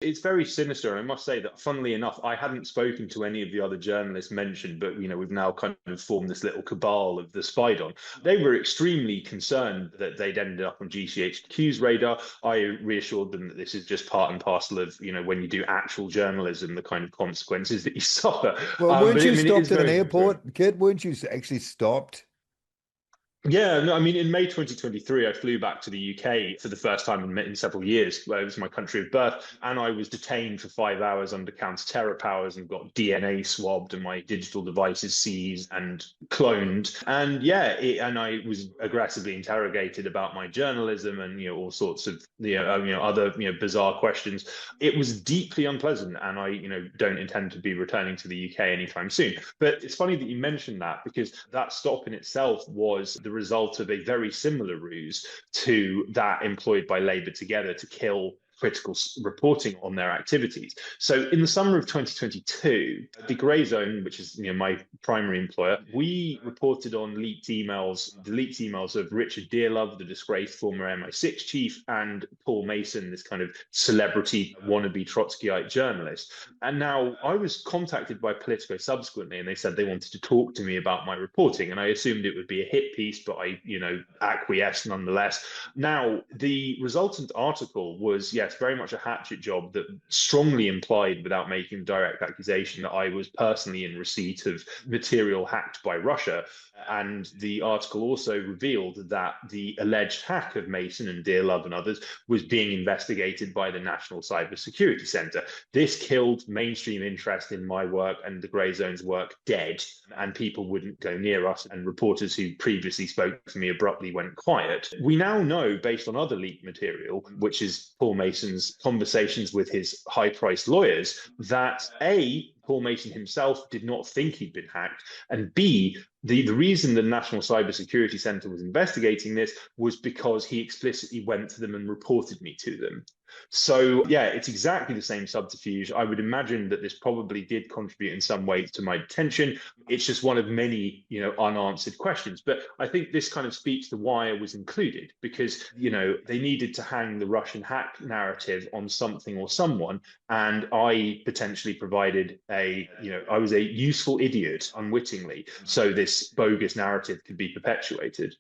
it's very sinister. I must say that, funnily enough, I hadn't spoken to any of the other journalists mentioned, but we've now kind of formed this little cabal of the spied on. They were extremely concerned that they'd ended up on GCHQ's radar. I reassured them that this is just part and parcel of, when you do actual journalism, the kind of consequences that you suffer. Well, But weren't you I mean, it is stopped at an very concerning. airport, kid? Weren't you actually stopped? Yeah, no, I mean, in May 2023, I flew back to the UK for the first time in several years, where it was my country of birth, and I was detained for 5 hours under counter-terror powers and got DNA swabbed and my digital devices seized and cloned. And yeah, and I was aggressively interrogated about my journalism and all sorts of other bizarre questions. It was deeply unpleasant, and I don't intend to be returning to the UK anytime soon. But it's funny that you mentioned that, because that stop in itself was the result of a very similar ruse to that employed by Labour Together to kill critical reporting on their activities. So in the summer of 2022, the Grey Zone, which is my primary employer, we reported on the leaked emails of Richard Dearlove, the disgraced former MI6 chief, and Paul Mason, this kind of celebrity wannabe Trotskyite journalist. And now I was contacted by Politico subsequently, and they said they wanted to talk to me about my reporting, and I assumed it would be a hit piece, but I acquiesced nonetheless. Now, the resultant article was, yes, very much a hatchet job that strongly implied, without making a direct accusation, that I was personally in receipt of material hacked by Russia. And the article also revealed that the alleged hack of Mason and Dearlove and others was being investigated by the National Cybersecurity Centre. This killed mainstream interest in my work and the Grey Zone's work dead, and people wouldn't go near us, and reporters who previously spoke to me abruptly went quiet. We now know, based on other leaked material, which is Paul Mason's conversations with his high-priced lawyers, that A, Paul Mason himself did not think he'd been hacked, and B, the reason the National Cybersecurity Centre was investigating this was because he explicitly went to them and reported me to them. So yeah, it's exactly the same subterfuge. I would imagine that this probably did contribute in some way to my detention. It's just one of many, unanswered questions. But I think this kind of speaks to why I was included, because, they needed to hang the Russian hack narrative on something or someone. And I potentially provided I was a useful idiot unwittingly. So this bogus narrative could be perpetuated.